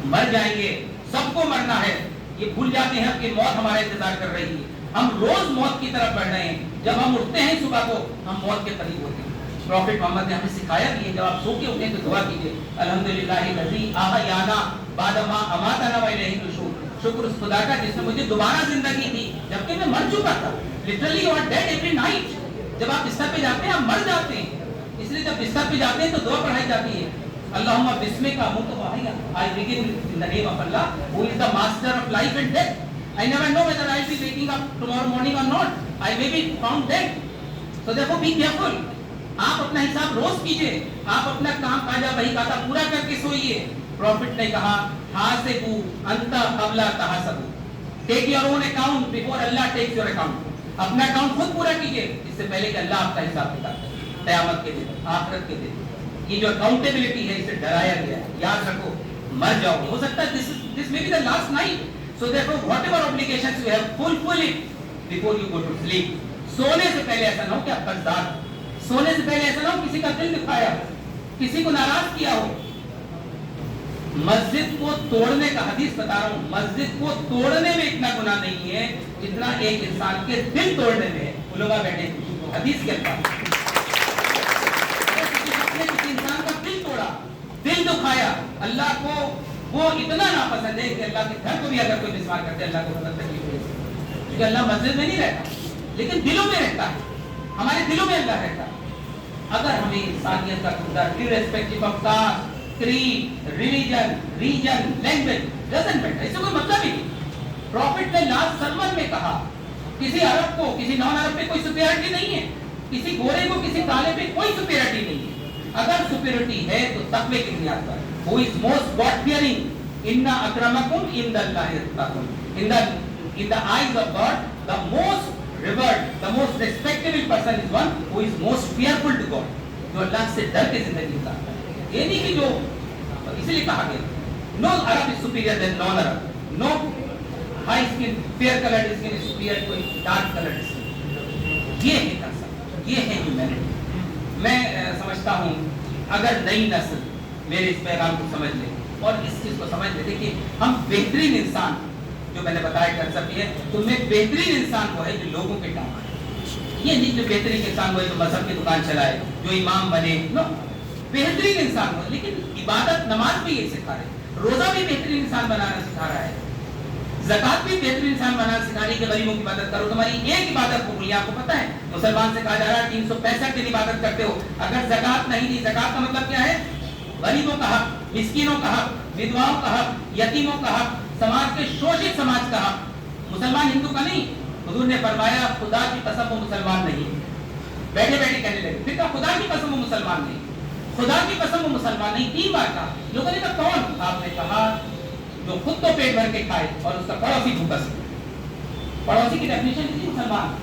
مر جائیں گے, سب کو مرنا ہے. یہ بھول جاتے ہیں کہ موت ہمارا انتظار کر رہی ہے. ہم روز موت کی طرف بڑھ رہے ہیں. جب ہم اٹھتے ہیں صبح کو ہم موت کے قریب ہوتے ہیں. پروفٹ محمد نے ہمیں سکھایا بھی ہے, جب آپ سو کے اٹھیں تو دعا کیجیے, الحمدللہ الذی احیانا بعد ما اماتنا والیہ النشور. شکر اس خدا کا جس نے مجھے دوبارہ زندگی دی جبکہ میں مر چکا تھا. Literally you are dead every night. جب آپ بستر پہ جاتے ہیں آپ مر جاتے ہیں. اس لیے جب بستر پہ جاتے ہیں تو دعا پڑھائی جاتی ہے, اللہم بسمک اموت واحیا, I begin in the name of Allah who is the master of life and death. I never know whether I will be waking up tomorrow morning or not. I may be found dead. So therefore be careful. آپ اپنا حساب روز کیجئے, آپ اپنا کام کاجا وہی کاتا پورا کر کے سوئیے. پروفٹ نے کہا حاسبو انت قبل تحاسبو. Take your own account before Allah takes your account. اپنا اکاؤنٹ خود پورا کیجئے اس سے پہلے کہ اللہ آپ کا حساب کتاب کرے قیامت کے دن, آخرت کے دن. یہ جو اکاؤنٹیبلٹی ہے اسے ڈرایا گیا ہے. یاد رکھو مر جاؤ, ہو سکتا ہے this may be the last night. So therefore whatever obligations you have, fulfill it before you go to sleep. سونے سے پہلے ایسا نہ ہو کہ آپ قرضدار, سونے سے پہلے ایسا نہ ہو کسی کا دل دکھایا, کسی کو ناراض کیا ہو. مسجد کو توڑنے کا حدیث بتا رہا ہوں, مسجد کو توڑنے میں اتنا گناہ نہیں ہے جتنا ایک انسان کے دل توڑنے میں ہے. علماء بیٹھے حدیث کے الفاظ, کسی انسان کا دل توڑا, دل دکھایا, اللہ کو وہ اتنا ناپسند ہے کہ اللہ کے گھر کو بھی اگر کوئی مسمار کرتے اللہ کو مدد تکلیف ہوئی, کیونکہ اللہ مسجد میں نہیں رہتا لیکن دلوں میں رہتا ہے. ہمارے دلوں میں اللہ رہتا ہے. اگر ہمیں انسانیت کا کردار irrespective of caste, creed, religion, region, language doesn't matter, اس سے کوئی مطلب ہی نہیں. پروفٹ نے لاسٹ سرمن میں کہا کسی عرب کو کسی نان عرب پہ کوئی سپیریٹی نہیں ہے, کسی گورے کو کسی کالے پہ کوئی سپیریٹی نہیں ہے. اگر سپیریٹی ہے تو تقوی کی بنیاد پر. Who is most God fearing? Inna akramakum indallahi atqakum. In the eyes of God, the most revered, the most respectable person is one who is most fearful to God. جو اللہ سے ڈر کے زندگی گزارتا ہے. یہ نہیں کہ جو اسی لیے کہا گیا no Arab is superior than non Arab, no high skin fair colored skin is superior to dark colored skin. یہ ہے کنسپٹ, یہ ہے ہیومینٹی. میں سمجھتا ہوں اگر نئی نسل میرے اس پیغام کو سمجھ لے اور اس چیز کو سمجھ لے کہ ہم بہترین انسان, جو میں نے بتایا کنسپٹ یہ تو میں بہترین انسان وہ ہے جو لوگوں کے کام آئے. یہ نہیں جو بہترین انسان وہ ہے جو مذہب کی دکان چلائے, جو امام بنے, نو, بہترین انسان وہ, لیکن عبادت نماز بھی یہ سکھا رہے, روزہ بھی بہترین انسان بنانا سکھا رہا ہے, زکات بھی بہترین انسان بنانا سکھا رہی ہے کہ غریبوں کی مدد کرو. تمہاری ایک عبادت قبول ہے, آپ کو پتا ہے مسلمان سے کہا جا رہا ہے 365 دن عبادت کرتے ہو, اگر زکات نہیں دی, زکات کا مطلب کیا ہے, غریبوں کا حق, مسکینوں کا حق, ودواؤں کا حق, یتیموں کا حق, سماج کے شوشت سماج کا حق. مسلمان ہندو کا نہیں. حضور نے فرمایا خدا کی قسم وہ مسلمان نہیں. بیٹھے بیٹھے کہنے لگے پھر کہا خدا کی قسم وہ مسلمان نہیں, خدا کی قسم وہ مسلمان نہیں. 3 بار کہا. لوگوں نے کہا کون؟ آپ نے کہا جو خود تو پیٹ بھر کے کھائے اور اس کا پڑوسی بھوکا سکے. پڑوسی کی ڈیفینیشن تھی مسلمان.